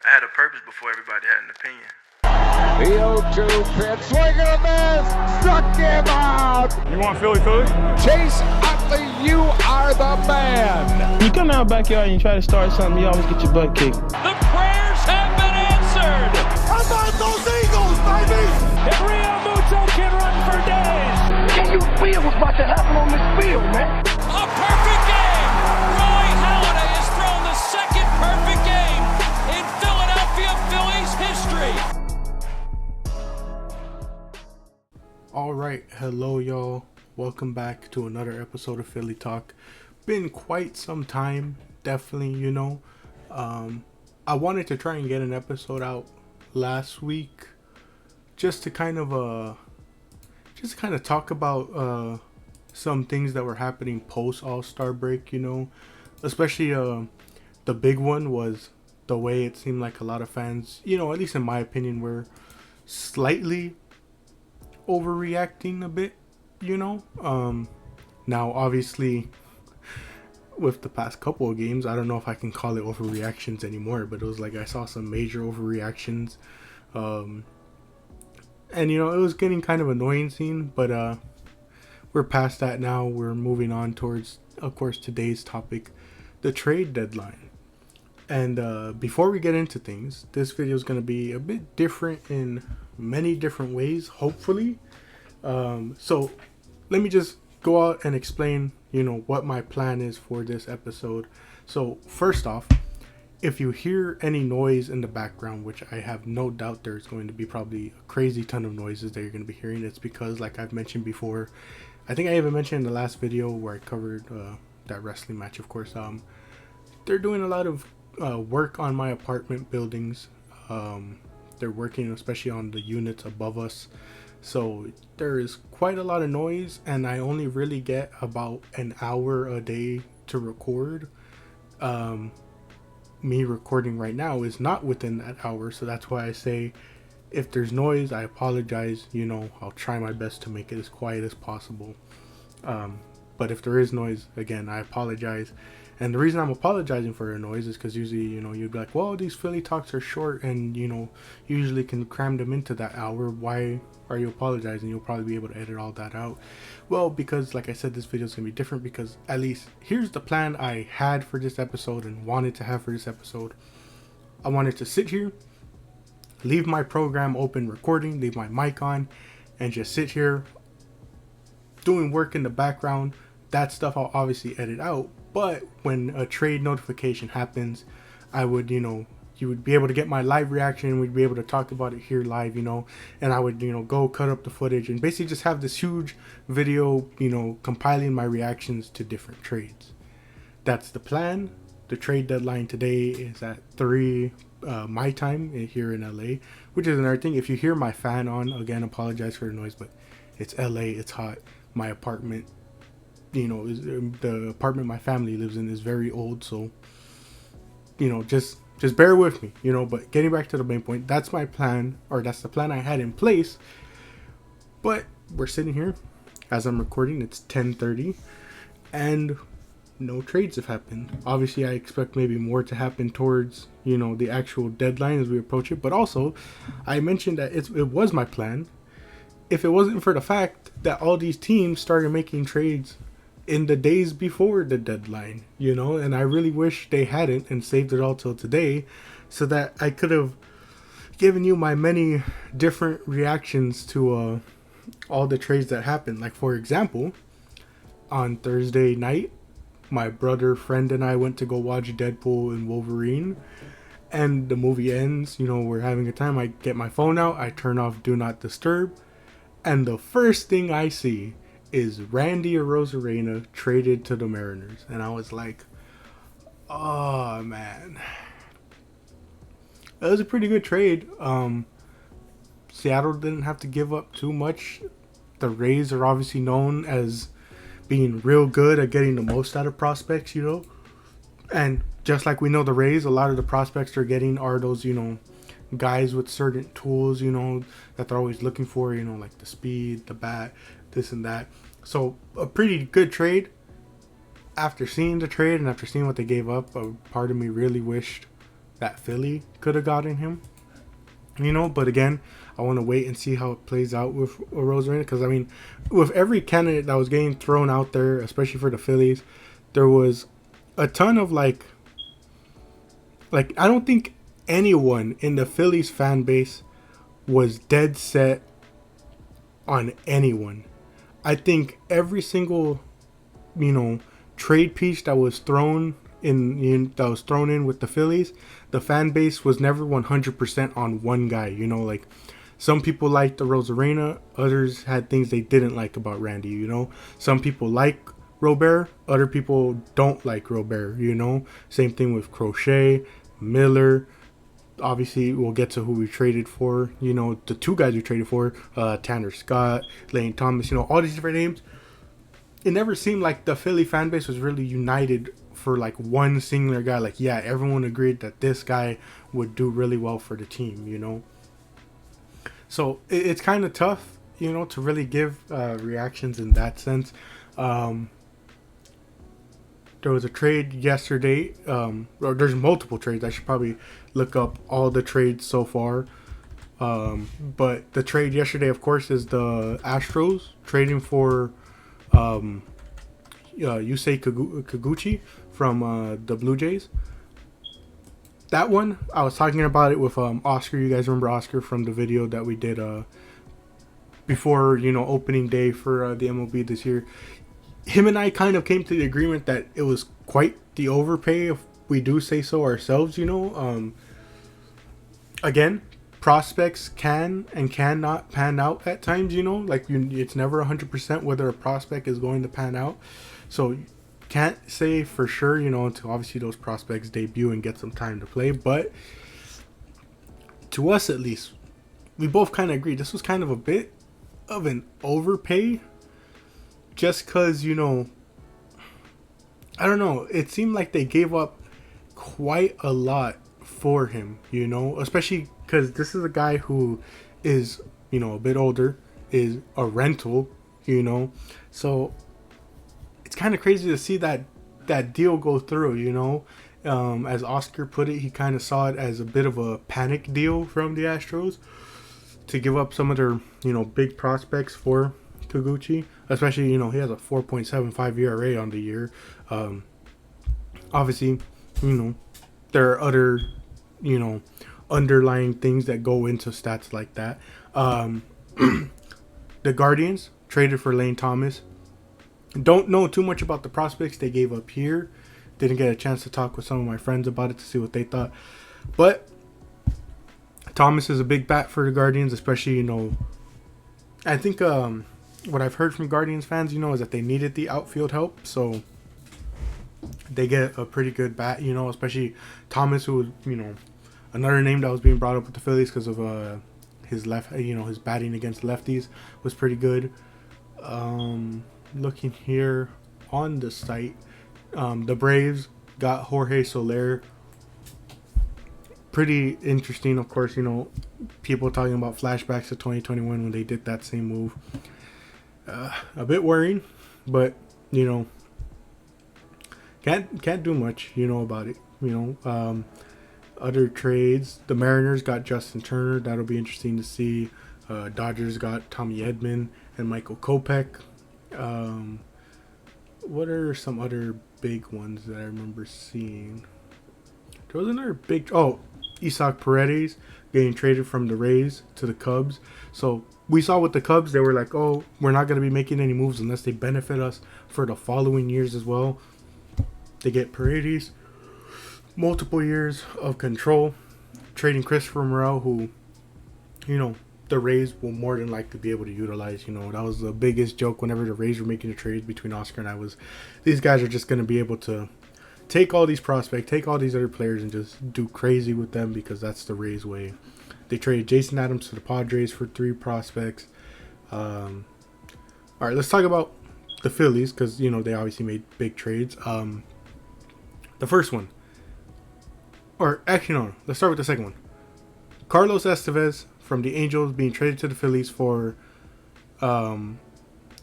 I had a purpose before everybody had an opinion. The 0-2 pitch, swing and a miss, struck him out. You want Philly? Chase Utley, you are the man. You come out backyard and you try to start something, you always get your butt kicked. The prayers have been answered. How about those Eagles, baby? And Rio Muto can run for days. Can you feel what's about to happen on this field, man? A perfect game. Roy Halladay has thrown the second perfect game in Philadelphia Phillies history. Alright, hello y'all. Welcome back to another episode of Philly Talk. Been quite some time, definitely, I wanted to try and get an episode out last week just to kind of talk about some things that were happening post All-Star break, especially the big one was the way it seemed like a lot of fans, at least in my opinion, were slightly overreacting a bit, now obviously with the past couple of games, I don't know if I can call it overreactions anymore, but it was like I saw some major overreactions, and it was getting kind of annoying seeing, but we're past that now. We're moving on towards, of course, today's topic, the trade deadline. And before we get into things, this video is going to be a bit different in many different ways, hopefully. So let me just go out and explain, what my plan is for this episode. So first off, if you hear any noise in the background, which I have no doubt there's going to be probably a crazy ton of noises that you're going to be hearing, it's because, like I've mentioned before, I think I even mentioned in the last video where I covered that wrestling match, of course, they're doing a lot of work on my apartment buildings. They're working especially on the units above us, so there is quite a lot of noise, and I only really get about an hour a day to record. Me recording right now is not within that hour, so that's why I say if there's noise, I apologize. I'll try my best to make it as quiet as possible, but if there is noise, again, I apologize. And the reason I'm apologizing for the noise is because usually, you'd be like, well, these Philly Talks are short and, usually can cram them into that hour. Why are you apologizing? You'll probably be able to edit all that out. Well, because like I said, this video is going to be different because at least here's the plan I had for this episode and wanted to have for this episode. I wanted to sit here, leave my program open recording, leave my mic on, and just sit here doing work in the background. That stuff I'll obviously edit out. But when a trade notification happens, I would, you would be able to get my live reaction. We'd be able to talk about it here live, and I would, go cut up the footage and basically just have this huge video, compiling my reactions to different trades. That's the plan. The trade deadline today is at 3 my time here in LA, which is another thing. If you hear my fan on, again, apologize for the noise, but it's LA, it's hot. My apartment, the apartment my family lives in is very old, so just bear with me, but getting back to the main point, that's my plan, or that's the plan I had in place. But we're sitting here as I'm recording, it's 10:30 and no trades have happened. Obviously I expect maybe more to happen towards the actual deadline as we approach it, but also I mentioned that it was my plan if it wasn't for the fact that all these teams started making trades in the days before the deadline, and I really wish they hadn't and saved it all till today so that I could have given you my many different reactions to all the trades that happened. Like, for example, on Thursday night, my brother, friend, and I went to go watch Deadpool and Wolverine, and the movie ends, we're having a time. I get my phone out, I turn off Do Not Disturb, and the first thing I see is Randy Arozarena traded to the Mariners. And I was like, oh man, that was a pretty good trade. Seattle didn't have to give up too much. The Rays are obviously known as being real good at getting the most out of prospects, and just like we know the Rays, a lot of the prospects they're getting are those, guys with certain tools, that they're always looking for, like the speed, the bat, this and that. So a pretty good trade. After seeing the trade and after seeing what they gave up, a part of me really wished that Philly could have gotten him. You know, but again, I want to wait and see how it plays out with Rosarena, because I mean, with every candidate that was getting thrown out there, especially for the Phillies, there was a ton of like I don't think anyone in the Phillies fan base was dead set on anyone. I think every single, you know, trade piece that was thrown in with the Phillies, the fan base was never 100% on one guy. You know, like some people liked the Rosarena, others had things they didn't like about Randy. You know, some people like Robert, other people don't like Robert. You know, same thing with Crochet, Miller. Obviously, we'll get to who we traded for. You know, the two guys we traded for, Tanner Scott, Lane Thomas. You know, all these different names. It never seemed like the Philly fan base was really united for like one singular guy. Like, yeah, everyone agreed that this guy would do really well for the team, you know. So it's kind of tough, you know, to really give reactions in that sense. There was a trade yesterday, or there's multiple trades. I should probably look up all the trades so far. But the trade yesterday, of course, is the Astros trading for Yusei Kikuchi from the Blue Jays. That one, I was talking about it with Oscar. You guys remember Oscar from the video that we did before, you know, opening day for the MLB this year. Him and I kind of came to the agreement that it was quite the overpay, if we do say so ourselves, you know. Again, prospects can and cannot pan out at times, you know. Like, it's never 100% whether a prospect is going to pan out. So, can't say for sure, you know, until obviously those prospects debut and get some time to play. But to us, at least, we both kind of agree this was kind of a bit of an overpay. Just because, you know, I don't know, it seemed like they gave up quite a lot for him, you know, especially because this is a guy who is, you know, a bit older, is a rental, you know, so it's kind of crazy to see that deal go through, you know. As Oscar put it, he kind of saw it as a bit of a panic deal from the Astros to give up some of their, you know, big prospects for Kikuchi, especially, you know, he has a 4.75 ERA on the year. Obviously, you know, there are other, you know, underlying things that go into stats like that. The Guardians traded for Lane Thomas. Don't know too much about the prospects they gave up here. Didn't get a chance to talk with some of my friends about it to see what they thought. But Thomas is a big bat for the Guardians, especially, you know, I think what I've heard from Guardians fans, you know, is that they needed the outfield help, so they get a pretty good bat, you know, especially Thomas, who was, you know, another name that was being brought up with the Phillies because of his his batting against lefties was pretty good. Looking here on the site, the Braves got Jorge Soler. Pretty interesting, of course, you know, people talking about flashbacks to 2021 when they did that same move. A bit worrying, but, you know, can't do much, you know, about it, you know. Other trades, the Mariners got Justin Turner. That'll be interesting to see. Dodgers got Tommy Edman and Michael Kopech. What are some other big ones that I remember seeing? There was another big... Oh, Isaac Paredes getting traded from the Rays to the Cubs. So we saw with the Cubs, they were like, oh, we're not going to be making any moves unless they benefit us for the following years as well. They get Paredes, multiple years of control, trading Christopher Morel, who, you know, the Rays will more than likely be able to utilize. You know, that was the biggest joke whenever the Rays were making the trades between Oscar and I, was these guys are just going to be able to take all these prospects, take all these other players, and just do crazy with them because that's the Rays way. They traded Jason Adams to the Padres for 3 prospects. All right, let's talk about the Phillies because, you know, they obviously made big trades. The first one, or actually no, let's start with the second one. Carlos Estevez from the Angels being traded to the Phillies for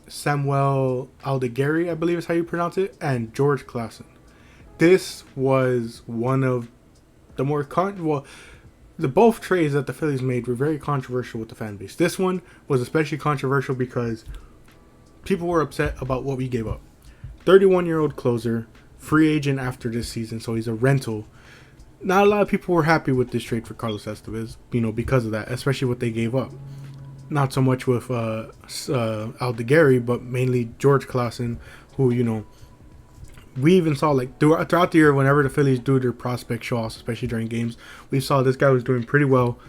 Samuel Aldegari, I believe is how you pronounce it, and George Clausen. This was one of the more the both trades that the Phillies made were very controversial with the fan base. This one was especially controversial because people were upset about what we gave up. 31-year-old closer, free agent after this season, so he's a rental. Not a lot of people were happy with this trade for Carlos Estevez, because of that, especially what they gave up. Not so much with Aldegari, but mainly George Clausen, who, we even saw throughout the year, whenever the Phillies do their prospect show-offs, especially during games, we saw this guy was doing pretty well.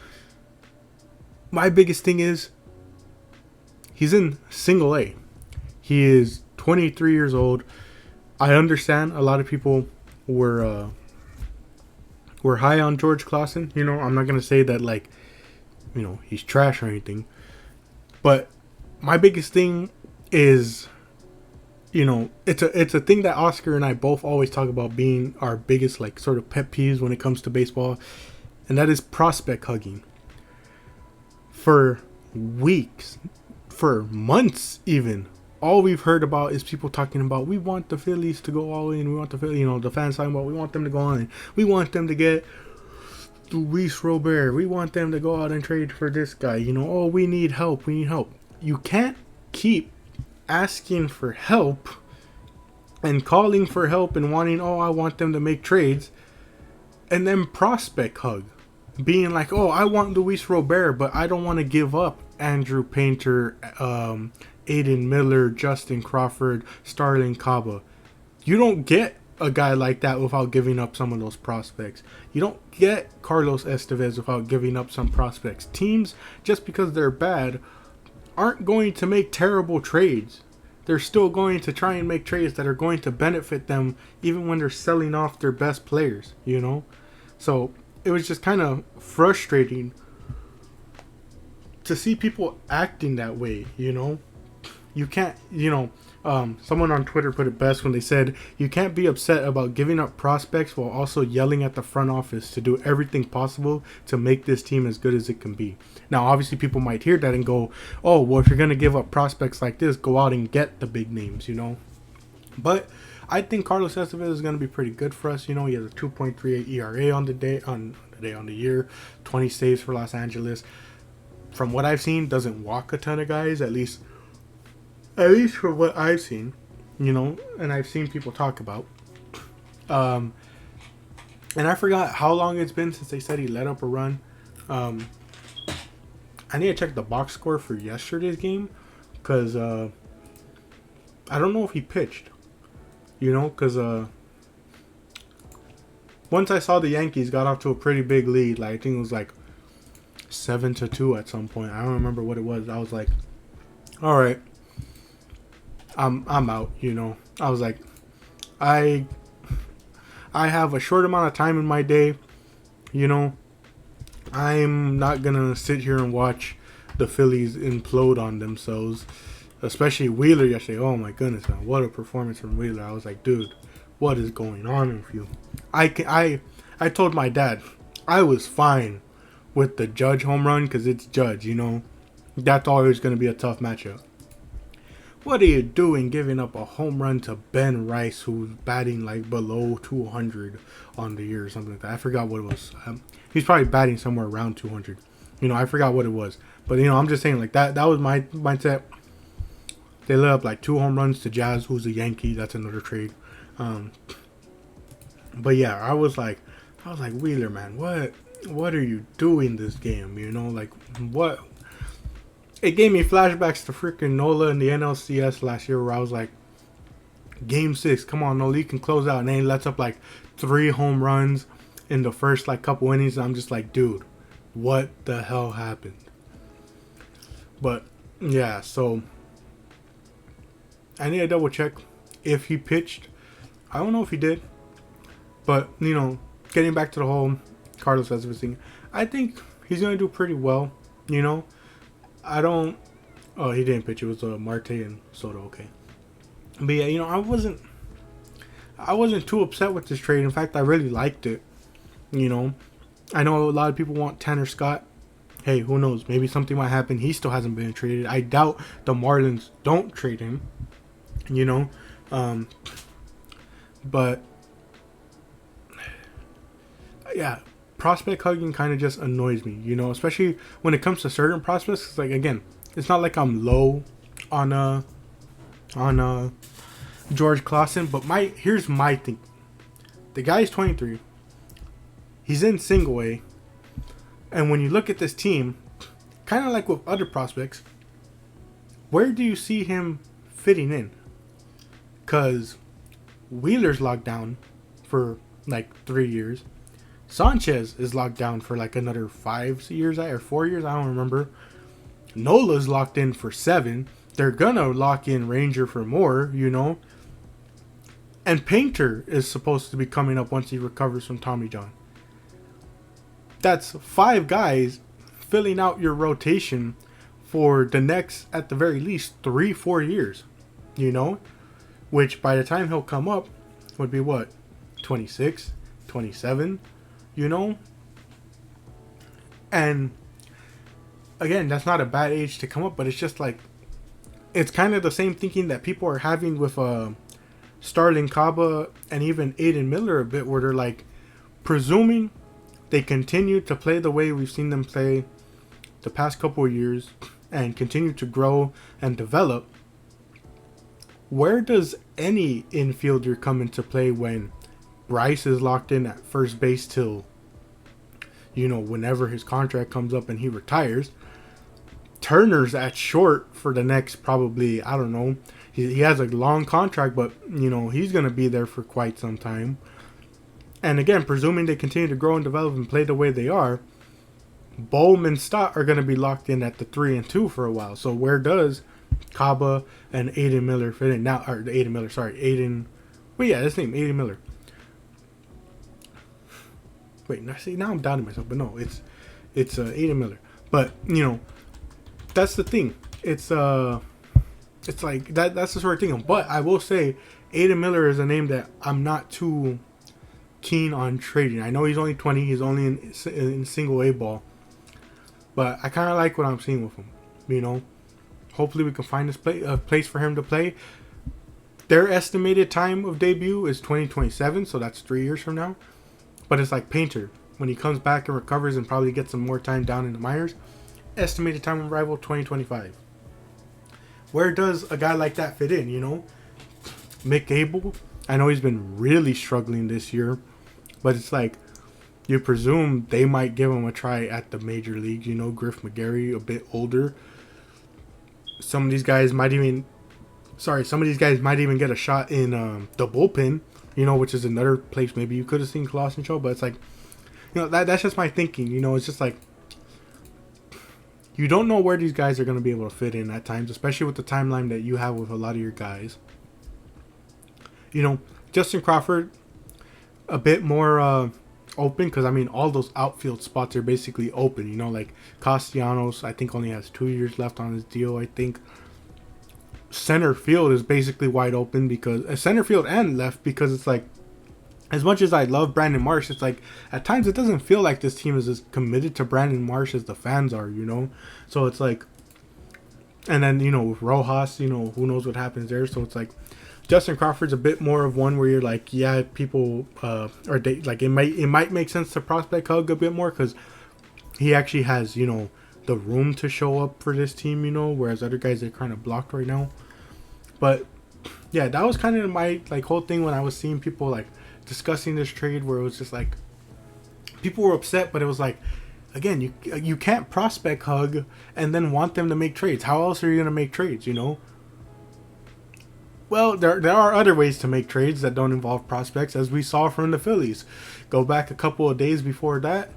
My biggest thing is he's in single A. He is 23 years old. I understand a lot of people were high on George Clausen. I'm not gonna say that he's trash or anything, but my biggest thing is, it's a thing that Oscar and I both always talk about being our biggest sort of pet peeves when it comes to baseball, and that is prospect hugging. For weeks, for months even, all we've heard about is people talking about, we want the Phillies to go all in. We want the Phillies, the fans talking about, we want them to go all in. We want them to get Luis Robert. We want them to go out and trade for this guy. Oh, we need help. We need help. You can't keep asking for help and calling for help and wanting, I want them to make trades, and then prospect hug. Being like, I want Luis Robert, but I don't want to give up Andrew Painter, Aiden Miller, Justin Crawford, Starling Caba. You don't get a guy like that without giving up some of those prospects. You don't get Carlos Estevez without giving up some prospects. Teams, just because they're bad, aren't going to make terrible trades. They're still going to try and make trades that are going to benefit them even when they're selling off their best players, So it was just kind of frustrating to see people acting that way, You can't, someone on Twitter put it best when they said, you can't be upset about giving up prospects while also yelling at the front office to do everything possible to make this team as good as it can be. Now, obviously, people might hear that and go, if you're going to give up prospects like this, go out and get the big names, But I think Carlos Estevez is going to be pretty good for us. He has a 2.38 ERA on the year, 20 saves for Los Angeles. From what I've seen, doesn't walk a ton of guys, at least from what I've seen, and I've seen people talk about. And I forgot how long it's been since they said he let up a run. I need to check the box score for yesterday's game, because I don't know if he pitched, because once I saw the Yankees got off to a pretty big lead, I think it was 7-2 at some point. I don't remember what it was. I was like, all right, I'm out, I was like, I have a short amount of time in my day, I'm not gonna sit here and watch the Phillies implode on themselves, especially Wheeler yesterday. Oh my goodness, man, what a performance from Wheeler. I was like, dude, what is going on with you? I told my dad I was fine with the Judge home run because it's Judge, that's always going to be a tough matchup. What are you doing giving up a home run to Ben Rice, who's batting below 200 on the year or something like that? I forgot what it was. He's probably batting somewhere around 200. I forgot what it was. But, I'm just saying, that was my mindset. They let up 2 home runs to Jazz, who's a Yankee. That's another trade. But yeah, I was like, Wheeler, man, what are you doing this game? What? It gave me flashbacks to freaking Nola in the NLCS last year, where I was like, Game 6, come on, Nola, you can close out. And then he lets up 3 home runs in the first couple innings. And I'm just like, dude, what the hell happened? But yeah, so I need to double check if he pitched. I don't know if he did, but getting back to the whole Carlos Estevez thing, I think he's gonna do pretty well. I don't. Oh, he didn't pitch. It was Marte and Soto. Okay, but yeah, I wasn't too upset with this trade. In fact, I really liked it. I know a lot of people want Tanner Scott. Hey, who knows? Maybe something might happen. He still hasn't been traded. I doubt the Marlins don't trade him. But yeah, prospect hugging kind of just annoys me, especially when it comes to certain prospects. It's like, again, it's not like I'm low on George Clausen, but here's my thing. The guy's 23. He's in single A. And when you look at this team, kind of like with other prospects, where do you see him fitting in? Because Wheeler's locked down for like 3 years. Sanchez is locked down for like another 5 years or 4 years. I don't remember. Nola's locked in for 7. They're going to lock in Ranger for more, And Painter is supposed to be coming up once he recovers from Tommy John. That's 5 guys filling out your rotation for the next, at the very least, 3-4 years. Which by the time he'll come up would be what? 26, 27, And again, that's not a bad age to come up, but it's just like, it's kind of the same thinking that people are having with Starling Caba and even Aiden Miller a bit, where they're like presuming they continue to play the way we've seen them play the past couple of years and continue to grow and develop. Where does any infielder come into play when Bryce is locked in at first base till, whenever his contract comes up and he retires? Turner's at short for the next probably, I don't know. He has a long contract, but, he's going to be there for quite some time. And again, presuming they continue to grow and develop and play the way they are, Bohm and Stott are going to be locked in at the 3 and 2 for a while. So where does Caba and Aiden Miller fit in? His name, Aiden Miller. Wait, now I'm doubting myself, but no, it's Aiden Miller. But, that's the thing. It's like that's the sort of thing. But I will say Aiden Miller is a name that I'm not too keen on trading. I know he's only 20. He's only in single A ball. But I kind of like what I'm seeing with him. Hopefully we can find a place for him to play. Their estimated time of debut is 2027, so that's 3 years from now. But it's like Painter. When he comes back and recovers and probably gets some more time down in the minors, estimated time of arrival 2025. Where does a guy like that fit in, Mick Abel, I know he's been really struggling this year, but it's like, you presume they might give him a try at the major leagues, Griff McGarry, a bit older. Some of these guys might even get a shot in the bullpen, which is another place maybe you could have seen Clausen show, but it's like, that's just my thinking, it's just like, you don't know where these guys are going to be able to fit in at times, especially with the timeline that you have with a lot of your guys. Justin Crawford, a bit more open, because, all those outfield spots are basically open. Like Castellanos, I think, only has 2 years left on his deal, I think. Center field is basically wide open, because center field and left, because it's like, as much as I love Brandon Marsh, it's like, at times it doesn't feel like this team is as committed to Brandon Marsh as the fans are, So it's like, and then, with Rojas, who knows what happens there. So it's like, Justin Crawford's a bit more of one where you're like, yeah, people, it might make sense to prospect hug a bit more, because he actually has, the room to show up for this team, whereas other guys are kind of blocked right now. But yeah, that was kind of my whole thing when I was seeing people discussing this trade, where it was just like, people were upset, but it was like, again, you can't prospect hug and then want them to make trades. How else are you going to make trades, Well, there are other ways to make trades that don't involve prospects, as we saw from the Phillies. Go back a couple of days before that,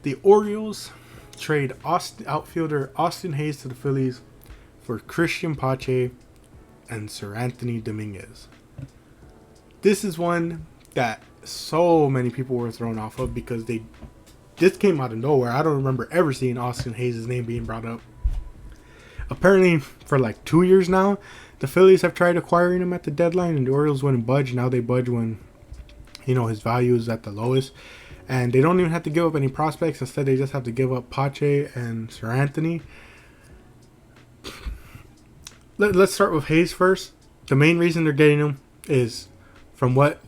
the Orioles trade outfielder Austin Hayes to the Phillies for Christian Pache and Sir Anthony Dominguez. This is one that so many people were thrown off of, because this came out of nowhere. I don't remember ever seeing Austin Hayes' name being brought up. Apparently, for 2 years now, the Phillies have tried acquiring him at the deadline, and the Orioles wouldn't budge. Now they budge when, his value is at the lowest. And they don't even have to give up any prospects. Instead, they just have to give up Pache and Sir Anthony. Let's start with Hayes first. The main reason they're getting him is, from what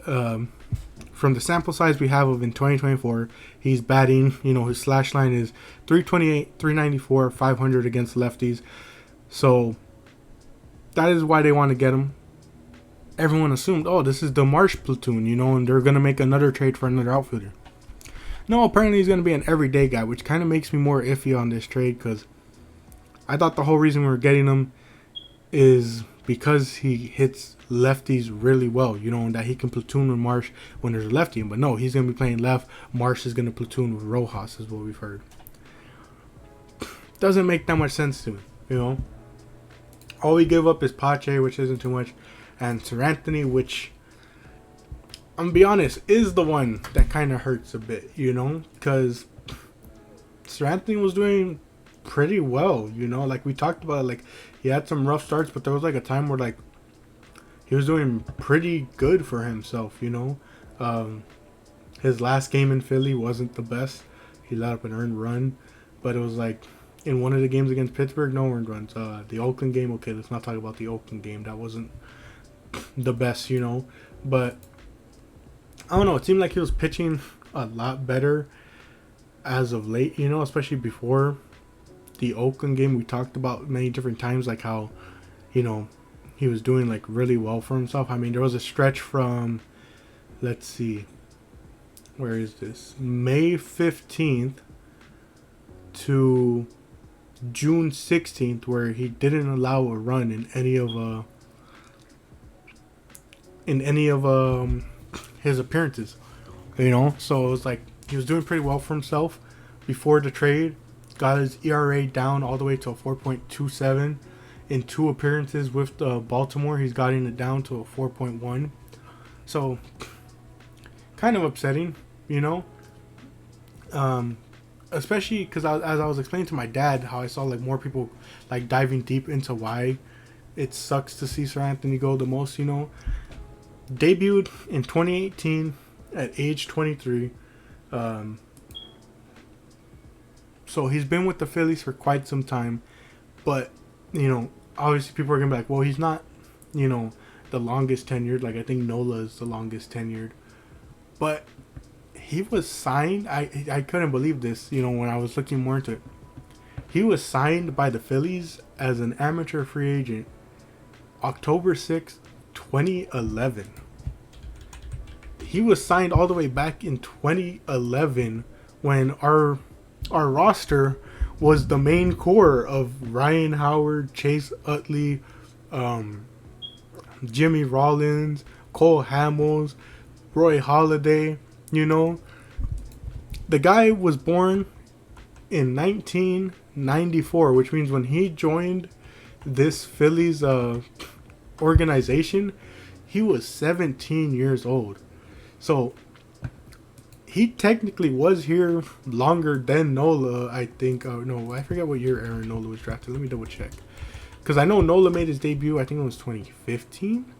from the sample size we have of in 2024, he's batting, his slash line is 328, 394, 500 against lefties. So that is why they want to get him. Everyone assumed, oh, this is the Marsh platoon, and they're going to make another trade for another outfielder. No, apparently he's going to be an everyday guy, which kind of makes me more iffy on this trade, because I thought the whole reason we were getting him is because he hits lefties really well, and that he can platoon with Marsh when there's a lefty. But no, he's going to be playing left. Marsh is going to platoon with Rojas, is what we've heard. Doesn't make that much sense to me, All we give up is Pache, which isn't too much, and Sir Anthony, which, I'm going to be honest, is the one that kind of hurts a bit, because Sir Anthony was doing pretty well, like we talked about, like he had some rough starts, but there was like a time where like he was doing pretty good for himself, his last game in Philly wasn't the best. He let up an earned run, but it was like in one of the games against Pittsburgh, no earned runs. The Oakland game, okay, let's not talk about the Oakland game, that wasn't the best, but I don't know, it seemed like he was pitching a lot better as of late, especially before the Oakland game. We talked about many different times like how, he was doing like really well for himself. I mean, there was a stretch from, let's see, where is this? May 15th to June 16th where he didn't allow a run in any of his appearances. So it was like he was doing pretty well for himself before the trade. Got his ERA down all the way to a 4.27. In 2 appearances with Baltimore, he's gotten it down to a 4.1. So, kind of upsetting, especially because as I was explaining to my dad how I saw like more people like diving deep into why it sucks to see Sir Anthony go the most, Debuted in 2018 at age 23. So he's been with the Phillies for quite some time, but obviously people are gonna be like, well, he's not, the longest tenured. Like I think Nola is the longest tenured, but he was signed. I couldn't believe this, when I was looking more into it. He was signed by the Phillies as an amateur free agent October 6th, 2011. He was signed all the way back in 2011 when our roster was the main core of Ryan Howard, Chase Utley, Jimmy Rollins, Cole Hamels, Roy Halladay. The guy was born in 1994, which means when he joined this Phillies organization, he was 17 years old. So he technically was here longer than Nola, I think. No, I forget what year Aaron Nola was drafted. Let me double check. Because I know Nola made his debut, I think it was 2015.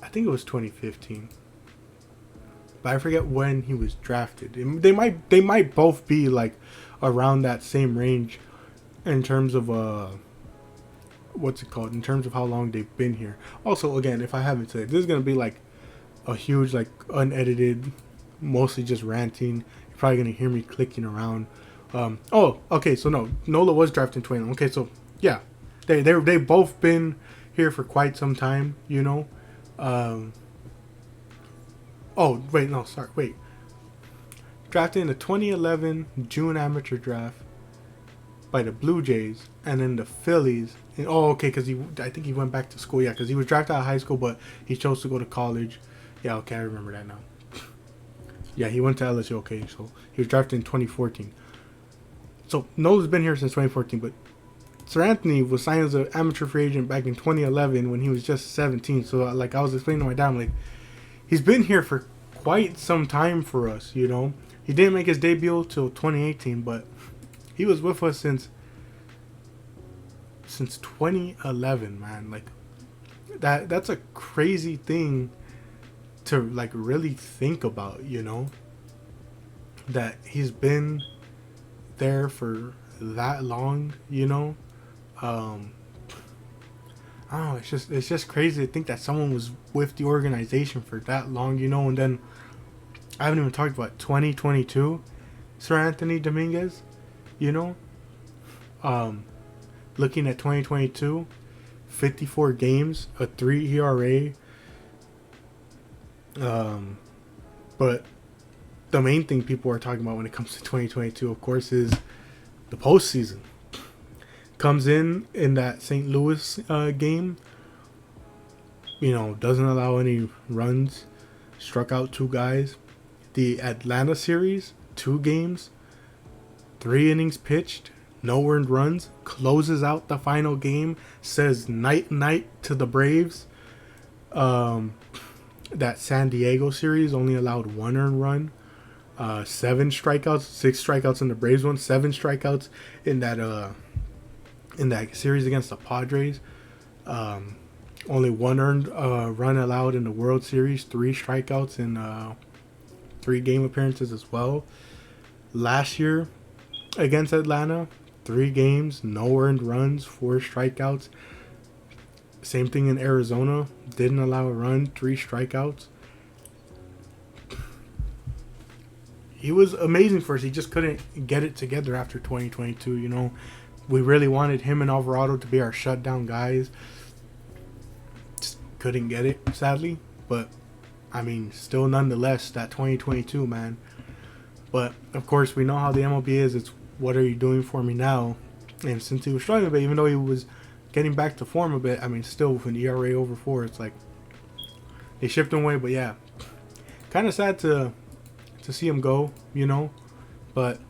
I think it was 2015. But I forget when he was drafted. They might both be like around that same range in terms of what's it called? In terms of how long they've been here. Also, again, if I haven't said, this is gonna be like a huge, like unedited, mostly just ranting. You're probably gonna hear me clicking around. Oh, okay, so no, Nola was drafted in 20. Okay, so yeah, they've both been here for quite some time, Oh wait, no, sorry, wait. Drafted in the 2011 June amateur draft by the Blue Jays, and then the Phillies. And, okay, because I think he went back to school. Yeah, because he was drafted out of high school, but he chose to go to college. Yeah, okay, I remember that now. Yeah, he went to LSU. Okay, so he was drafted in 2014. So Nola's been here since 2014, but Sir Anthony was signed as an amateur free agent back in 2011 when he was just 17. So like I was explaining to my dad, like he's been here for quite some time for us. He didn't make his debut till 2018, but he was with us since 2011, man. Like that's a crazy thing to like really think about, that he's been there for that long, Oh, it's just crazy to think that someone was with the organization for that long, you know. And then I haven't even talked about 2022, Sir Anthony Dominguez, you know. Looking at 2022, 54 games, a 3 ERA. But the main thing people are talking about when it comes to 2022, of course, is the postseason. Comes in that St. Louis game, you know, doesn't allow any runs, struck out 2 guys. The Atlanta series, 2 games, 3 innings pitched, no earned runs, closes out the final game, says night to the Braves. That San Diego series only allowed 1 earned run, 7 strikeouts, 6 strikeouts in the Braves one, 7 strikeouts in that series against the Padres. Only 1 earned run allowed in the World Series, 3 strikeouts in 3 game appearances as well. Last year against Atlanta, 3 games, no earned runs, 4 strikeouts. Same thing in Arizona, didn't allow a run, 3 strikeouts. He was amazing for us. He just couldn't get it together after 2022, you know. We really wanted him and Alvarado to be our shutdown guys. Just couldn't get it, sadly. But, I mean, still nonetheless, that 2022, man. But, of course, we know how the MLB is. It's, what are you doing for me now? And since he was struggling a bit, even though he was getting back to form a bit, I mean, still with an ERA over 4, it's like they shipped him away. But, yeah, kind of sad to see him go, you know. But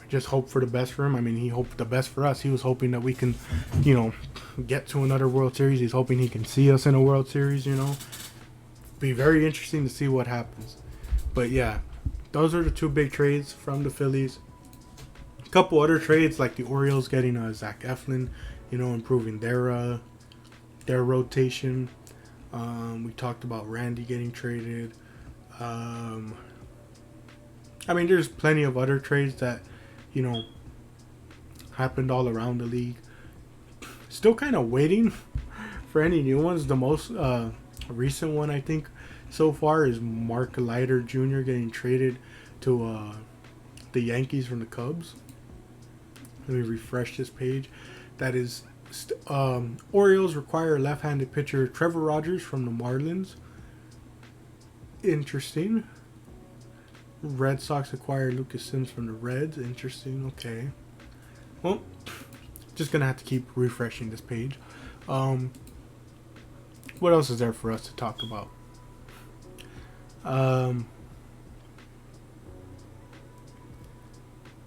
just hope for the best for him. I mean, he hoped the best for us. He was hoping that we can, you know, get to another World Series. He's hoping he can see us in a World Series, you know. Be very interesting to see what happens. But yeah, those are the 2 big trades from the Phillies. A couple other trades like the Orioles getting Zach Eflin, you know, improving their rotation. We talked about Randy getting traded. I mean, there's plenty of other trades that, you know, happened all around the league. Still kind of waiting for any new ones. The most recent one, I think, so far is Mark Leiter Jr. getting traded to the Yankees from the Cubs. Let me refresh this page. That is, Orioles require left-handed pitcher Trevor Rogers from the Marlins. Interesting. Red Sox acquire Lucas Sims from the Reds. Interesting. Okay. Well, just gonna have to keep refreshing this page. What else is there for us to talk about?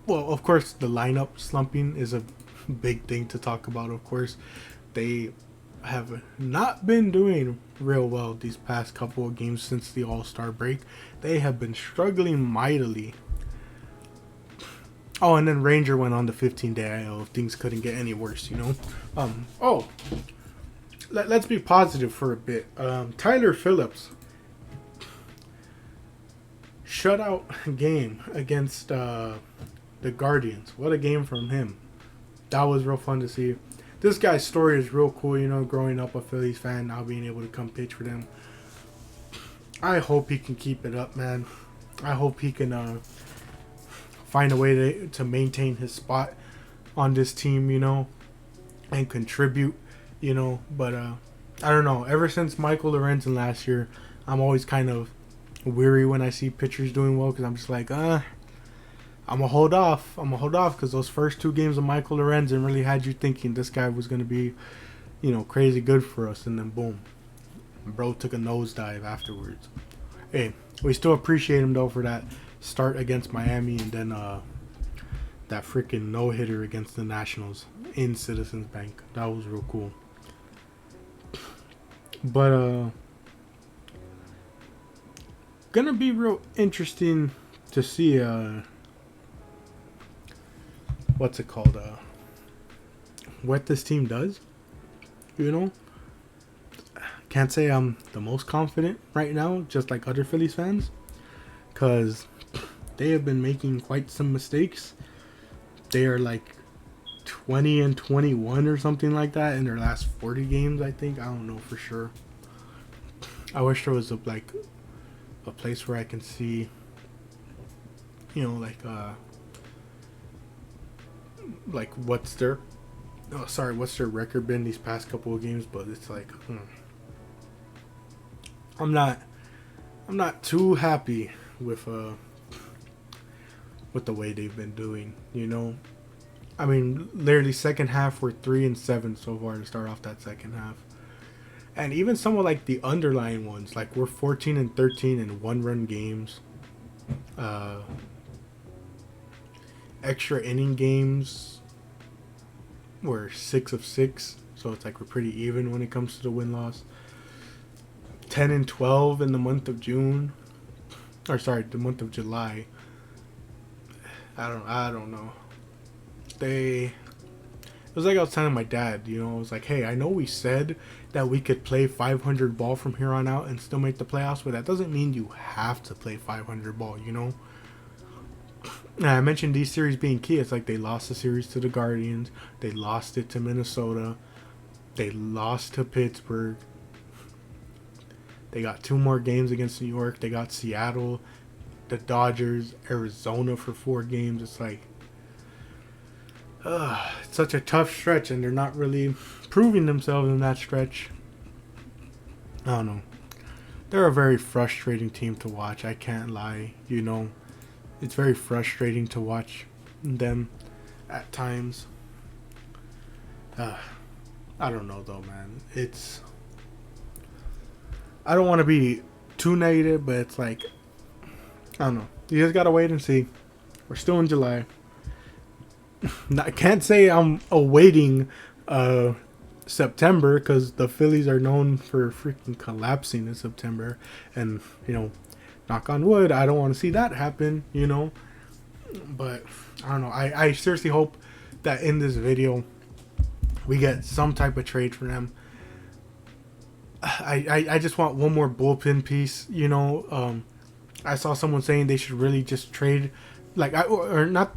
Well, of course, the lineup slumping is a big thing to talk about. Of course, they have not been doing real well these past couple of games since the All-Star break. They have been struggling mightily. Oh, and then Ranger went on the 15-day IL. Things couldn't get any worse, you know. Let's be positive for a bit. Tyler Phillips shutout game against the Guardians. What a game from him. That was real fun to see. This guy's story is real cool, you know, growing up a Phillies fan, now being able to come pitch for them. I hope he can keep it up, man. I hope he can find a way to maintain his spot on this team, you know, and contribute, you know. But I don't know. Ever since Michael Lorenzen last year, I'm always kind of weary when I see pitchers doing well because I'm just like, I'm going to hold off. Because those first 2 games of Michael Lorenzen really had you thinking this guy was going to be, you know, crazy good for us. And then, boom. Bro took a nosedive afterwards. Hey, we still appreciate him, though, for that start against Miami and then that freaking no-hitter against the Nationals in Citizens Bank. That was real cool. But, gonna be real interesting to see, what's it called, what this team does, you know. Can't say I'm the most confident right now, just like other Phillies fans, because they have been making quite some mistakes. They are like 20-21 or something like that in their last 40 games, I think. I don't know for sure. I wish there was a place where I can see, you know, like what's their record been these past couple of games, but it's like I'm not too happy with the way they've been doing, you know. I mean, literally second half we're 3-7 so far to start off that second half. And even some of like the underlying ones, like we're 14-13 in one-run games. Extra inning games, we're 6 of 6, so it's like we're pretty even when it comes to the win-loss. 10-12 in the month of June, or sorry, the month of July. I don't know. It was like I was telling my dad, you know, I was like, hey, I know we said that we could play 500 ball from here on out and still make the playoffs, but that doesn't mean you have to play 500 ball, you know. And I mentioned these series being key. It's like they lost the series to the Guardians, they lost it to Minnesota, they lost to Pittsburgh, they got 2 more games against New York, they got Seattle, the Dodgers, Arizona for 4 games. It's like it's such a tough stretch, and they're not really proving themselves in that stretch. I don't know. They're a very frustrating team to watch. I can't lie. You know, it's very frustrating to watch them at times. I don't know though, man. I don't want to be too negative, but it's like, I don't know. You just gotta wait and see. We're still in July. I can't say I'm awaiting September, because the Phillies are known for freaking collapsing in September, and you know, knock on wood, I don't want to see that happen, you know. But I don't know. I seriously hope that in this video we get some type of trade for them. I just want one more bullpen piece, you know. I saw someone saying they should really just trade, like, or not.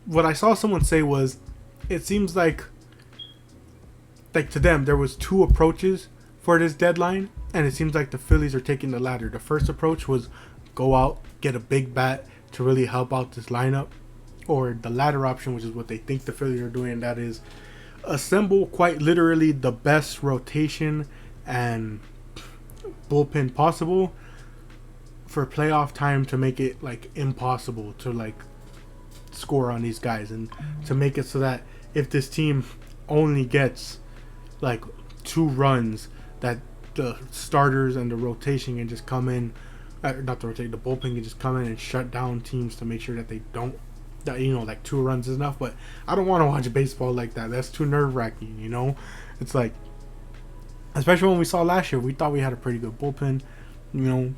What I saw someone say was, it seems like to them there was 2 approaches for this deadline, and it seems like the Phillies are taking the latter. The first approach was go out, get a big bat to really help out this lineup, or the latter option, which is what they think the Phillies are doing, and that is assemble quite literally the best rotation and bullpen possible for playoff time, to make it like impossible to like score on these guys, and to make it so that if this team only gets like 2 runs, that the starters and the rotation can just come in, not the rotation, the bullpen can just come in and shut down teams to make sure that they don't, that, you know, like 2 runs is enough. But I don't want to watch baseball like that. That's too nerve-wracking, you know. It's like, especially when we saw last year, we thought we had a pretty good bullpen, you know,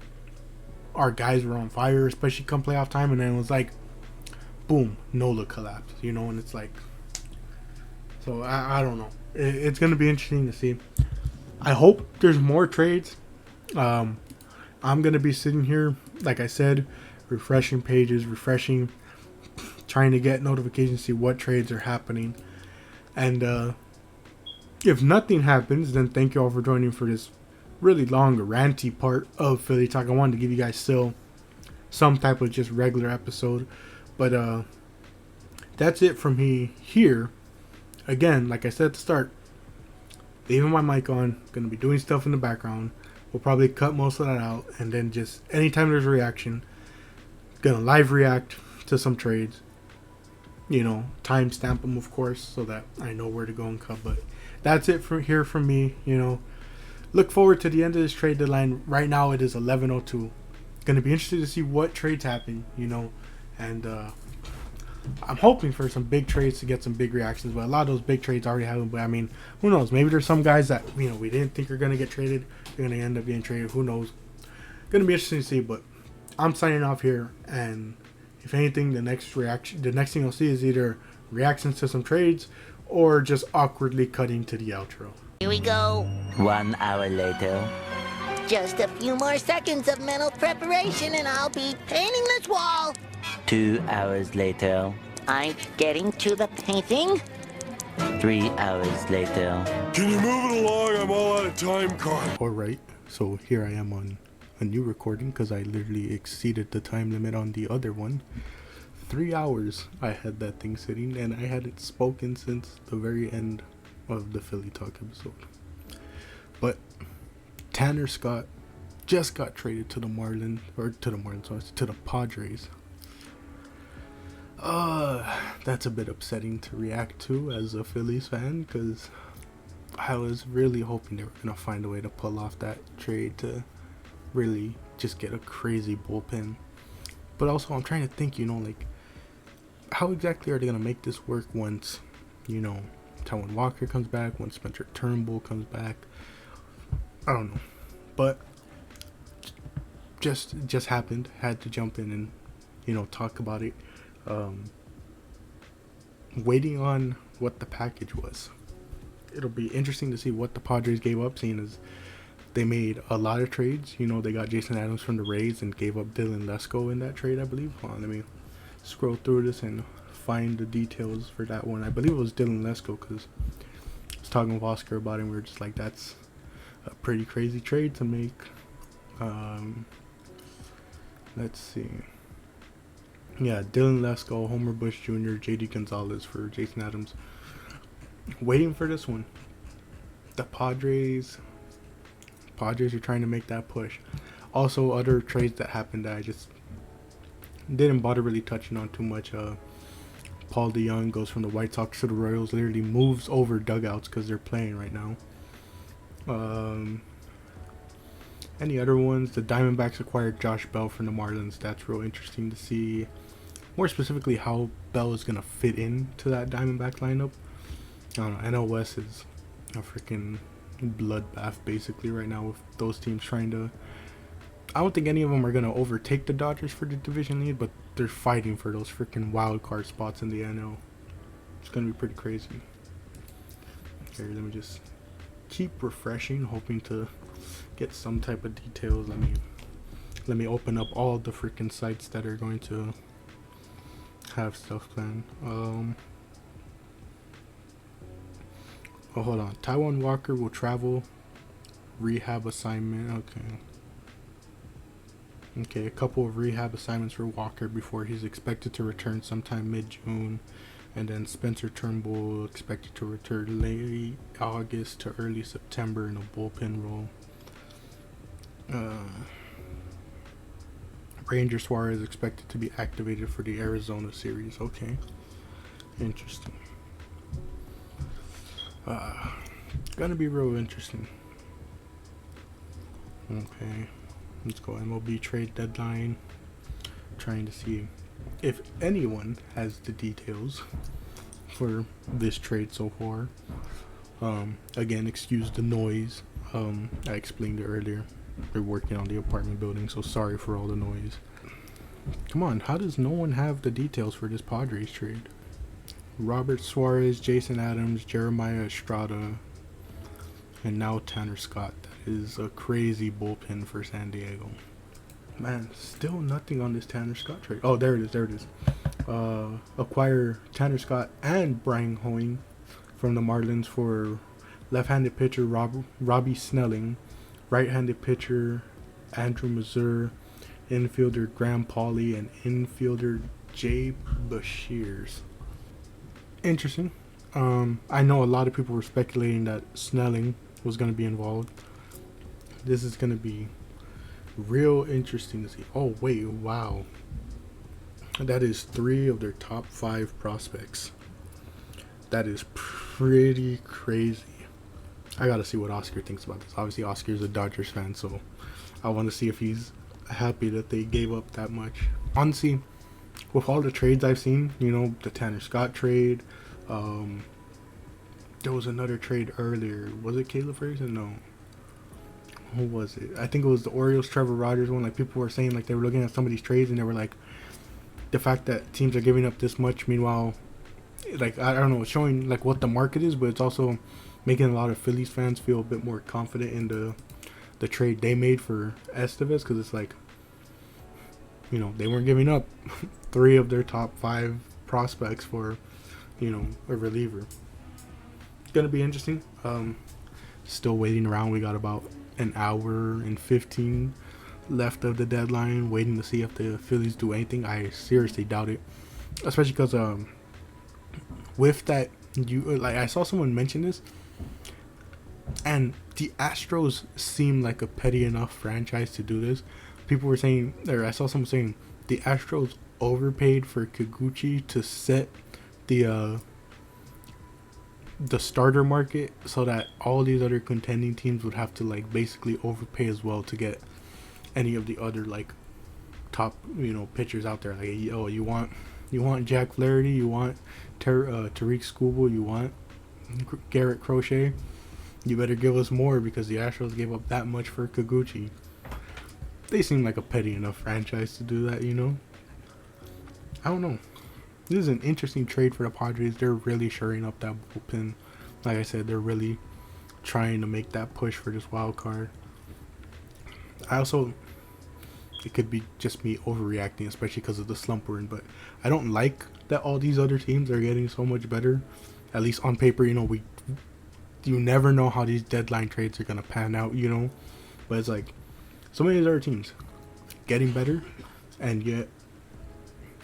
our guys were on fire, especially come playoff time, and then it was like, boom, Nola collapsed, you know. And it's like, so I don't know. It's going to be interesting to see. I hope there's more trades. I'm going to be sitting here, like I said, refreshing pages, trying to get notifications, see what trades are happening. And if nothing happens, then thank you all for joining for this really long, ranty part of Philly Talk. I wanted to give you guys still some type of just regular episode. But that's it from me here. Again, like I said at the start, leaving my mic on, gonna be doing stuff in the background. We'll probably cut most of that out, and then just anytime there's a reaction, gonna live react to some trades. You know, timestamp them, of course, so that I know where to go and cut. But that's it from here from me. You know, look forward to the end of this trade deadline. Right now it is 11:02. Gonna be interested to see what trades happen. You know, and I'm hoping for some big trades to get some big reactions, but a lot of those big trades already happen. But I mean, who knows? Maybe there's some guys that, you know, we didn't think are gonna get traded. They're gonna end up getting traded. Who knows? Gonna be interesting to see. But I'm signing off here, and if anything, the next thing you'll see is either reactions to some trades or just awkwardly cutting to the outro. Here we go. 1 hour later. Just a few more seconds of mental preparation and I'll be painting this wall. 2 hours later. I'm getting to the painting. 3 hours later. Can you move it along? I'm all out of time, Carl. Alright, so here I am on a new recording because I literally exceeded the time limit on the other one. 3 hours I had that thing sitting, and I hadn't spoken since the very end of the Philly Talk episode. But Tanner Scott just got traded to the to the Padres. That's a bit upsetting to react to as a Phillies fan, because I was really hoping they were gonna find a way to pull off that trade to really just get a crazy bullpen. But also I'm trying to think, like, how exactly are they gonna make this work once, Taijuan Walker comes back, once Spencer Turnbull comes back? I don't know. But just happened. Had to jump in and, talk about it. Waiting on what the package was. It'll be interesting to see what the Padres gave up, seeing as they made a lot of trades. They got Jason Adams from the Rays and gave up Dylan Lesko in that trade, I believe. Hold on, let me scroll through this and find the details for that one. I believe it was Dylan Lesko, because I was talking with Oscar about it, and we were just like, that's a pretty crazy trade to make. Let's see. Yeah, Dylan Lesko, Homer Bush Jr., JD Gonzalez for Jason Adams. Waiting for this one. The Padres are trying to make that push. Also, other trades that happened that I just didn't bother really touching on too much. Paul DeYoung goes from the White Sox to the Royals. Literally moves over dugouts because they're playing right now. Any other ones? The Diamondbacks acquired Josh Bell from the Marlins. That's real interesting to see. More specifically, how Bell is going to fit into that Diamondback lineup. I don't know. NL West is a freaking bloodbath basically right now, with those teams trying to... I don't think any of them are going to overtake the Dodgers for the division lead, but they're fighting for those freaking wild card spots in the NL. It's going to be pretty crazy. Here, let me just keep refreshing, hoping to get some type of details. Let me open up all the freaking sites that are going to have stuff planned. Oh, hold on. Taijuan Walker will travel rehab assignment. Okay, a couple of rehab assignments for Walker before he's expected to return sometime mid-June. And then Spencer Turnbull expected to return late August to early September in a bullpen role. Ranger Suarez expected to be activated for the Arizona series. Okay, interesting. Gonna be real interesting. Okay, let's go MLB trade deadline. Trying to see if anyone has the details for this trade so far. Again, excuse the noise. I explained it earlier. They're working on the apartment building, so sorry for all the noise. Come on, how does no one have the details for this Padres trade? Robert Suarez, Jason Adams, Jeremiah Estrada, and now Tanner Scott. That is a crazy bullpen for San Diego. Man, still nothing on this Tanner Scott trade. Oh, there it is. Acquire Tanner Scott and Brian Hoying from the Marlins for left-handed pitcher Robbie Snelling, right-handed pitcher Andrew Mazur, infielder Graham Pauley, and infielder Jay Bashirs. Interesting. I know a lot of people were speculating that Snelling was going to be involved. This is going to be real interesting to see. Oh, wait, wow. That is 3 of their top 5 prospects. That is pretty crazy. I gotta see what Oscar thinks about this. Obviously, Oscar's a Dodgers fan, so I want to see if he's happy that they gave up that much. Honestly, with all the trades I've seen, the Tanner Scott trade, there was another trade earlier. Was it Caleb Ferguson? No. Who was it? I think it was the Orioles Trevor Rogers one. Like, people were saying, like, they were looking at some of these trades and they were like, the fact that teams are giving up this much, meanwhile, like, I don't know, it's showing like what the market is, but it's also making a lot of Phillies fans feel a bit more confident in the trade they made for Estevez, because it's like, they weren't giving up 3 of their top 5 prospects for, a reliever. gonna be interesting. Still waiting around. We got about an hour and 15 left of the deadline, waiting to see if the Phillies do anything. I seriously doubt it, especially because with that, I saw someone mention this, and the Astros seem like a petty enough franchise to do this. People were saying, or I saw someone saying, the Astros overpaid for Kikuchi to set the starter market, so that all these other contending teams would have to like basically overpay as well to get any of the other like top pitchers out there. Like, oh, you want Jack Flaherty, you want Tariq Skubal, you want Garrett Crochet, you better give us more, because the Astros gave up that much for Kikuchi. They seem like a petty enough franchise to do that, I don't know. This is an interesting trade for the Padres. They're really shoring up that bullpen. Like I said, they're really trying to make that push for this wild card. It could be just me overreacting, especially because of the slump we're in, but I don't like that all these other teams are getting so much better. At least on paper, you never know how these deadline trades are going to pan out, But it's like, so many of these other teams getting better, and yet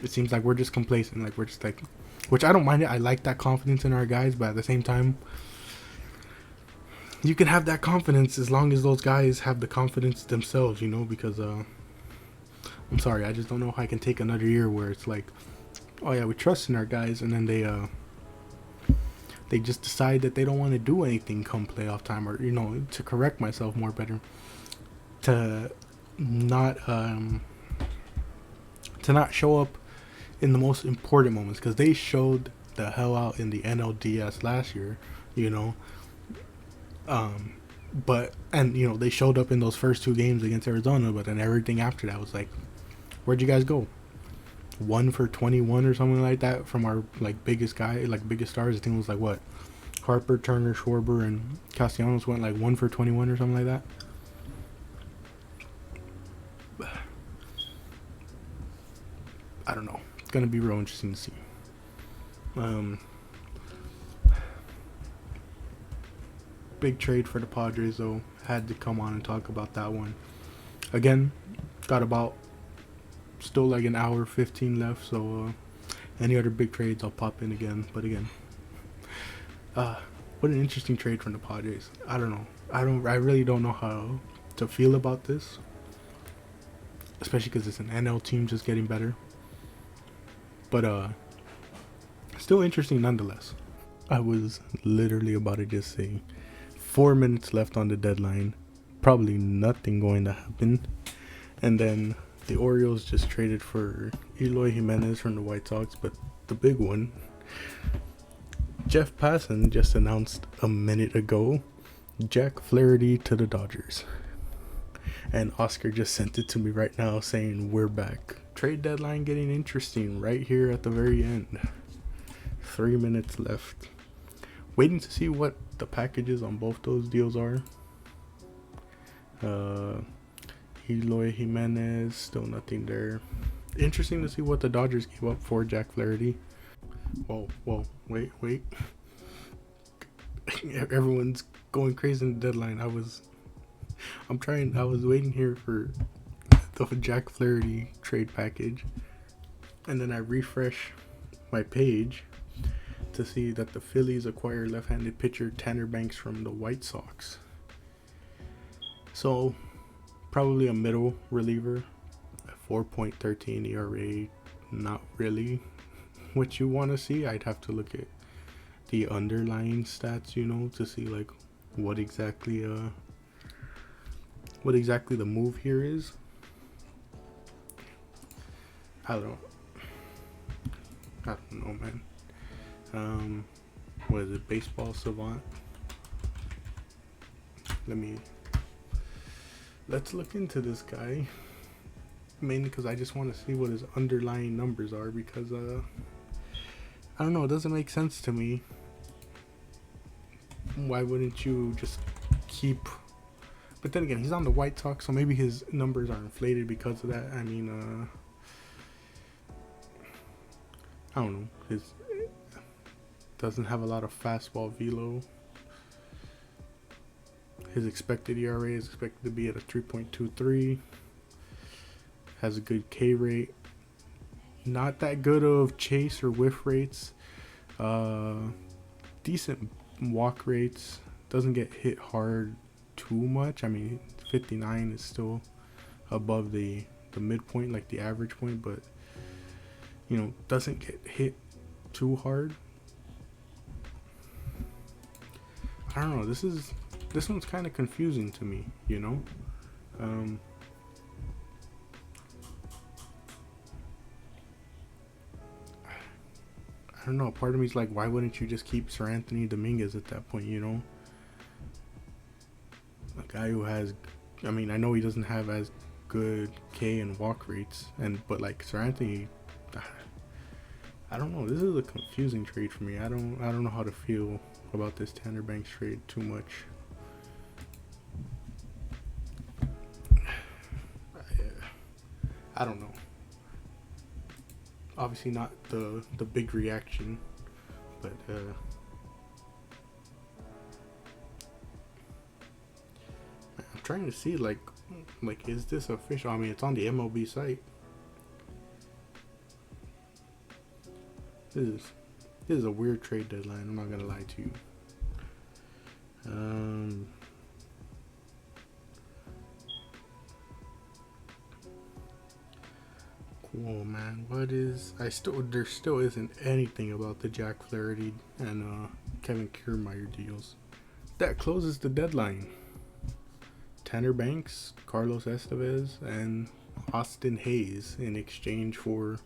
it seems like we're just complacent. Like, we're just like, which I don't mind it. I like that confidence in our guys, but at the same time, you can have that confidence as long as those guys have the confidence themselves, because I'm sorry, I just don't know how I can take another year where it's like, oh yeah, we trust in our guys, and then they just decide that they don't want to do anything come playoff time, or to correct myself more better, to not show up in the most important moments, because they showed the hell out in the NLDS last year, but they showed up in those first 2 games against Arizona, but then everything after that was like, where'd you guys go? 1 for 21 or something like that from our biggest stars. I think it was what, Harper, Turner, Schwarber, and Castellanos went 1 for 21 or something like that. I don't know. It's gonna be real interesting to see. Big trade for the Padres, though. Had to come on and talk about that one. Again, got about still an hour 15 left, so any other big trades I'll pop in again. But again, what an interesting trade from the Padres. I don't know. I really don't know how to feel about this, especially because it's an NL team just getting better. But still interesting nonetheless. I was literally about to just say 4 minutes left on the deadline, probably nothing going to happen, and then the Orioles just traded for Eloy Jimenez from the White Sox. But the big one, Jeff Passan just announced a minute ago Jack Flaherty to the Dodgers, and Oscar just sent it to me right now saying we're back. Trade deadline getting interesting right here at the very end. 3 minutes left. Waiting to see what the packages on both those deals are. Eloy Jimenez, still nothing there. Interesting to see what the Dodgers gave up for Jack Flaherty. Whoa, wait. Everyone's going crazy in the deadline. I was waiting here for the Jack Flaherty trade package, and then I refresh my page to see that the Phillies acquired left-handed pitcher Tanner Banks from the White Sox. So probably a middle reliever, 4.13 ERA. Not really what you want to see. I'd have to look at the underlying stats, to see what exactly the move here is. I don't know, man. What is it? Baseball Savant. Let's look into this guy. Mainly because I just want to see what his underlying numbers are, because I don't know, it doesn't make sense to me. Why wouldn't you just keep? But then again, he's on the White Sox, so maybe his numbers are inflated because of that. I mean, I don't know. His doesn't have a lot of fastball velo. His expected ERA is expected to be at a 3.23. Has a good K rate. Not that good of chase or whiff rates. Decent walk rates. Doesn't get hit hard too much. I mean, 59 is still above the midpoint, like the average point, but you know, doesn't get hit too hard. I don't know. This one's kind of confusing to me, you know. I don't know. Part of me's like, why wouldn't you just keep Sir Anthony Dominguez at that point, you know? A guy who has, I mean, I know he doesn't have as good K and walk rates, but like Sir Anthony, I don't know. This is a confusing trade for me. I don't know how to feel about this Tanner Banks trade too much. I don't know. Obviously not the big reaction, but I'm trying to see like is this official? I mean, it's on the MLB site. This is a weird trade deadline. I'm not gonna lie to you. Cool, man. There still isn't anything about the Jack Flaherty and Kevin Kiermaier deals. That closes the deadline. Tanner Banks, Carlos Estevez, and Austin Hayes in exchange for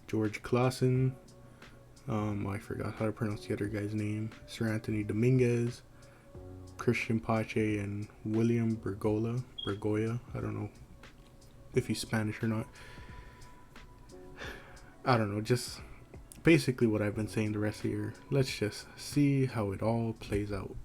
George Clausen. I forgot how to pronounce the other guy's name. Sir Anthony Dominguez, Christian Pache, and William Bergoya. I don't know if he's Spanish or not. I don't know, just basically what I've been saying the rest of the year. Let's just see how it all plays out.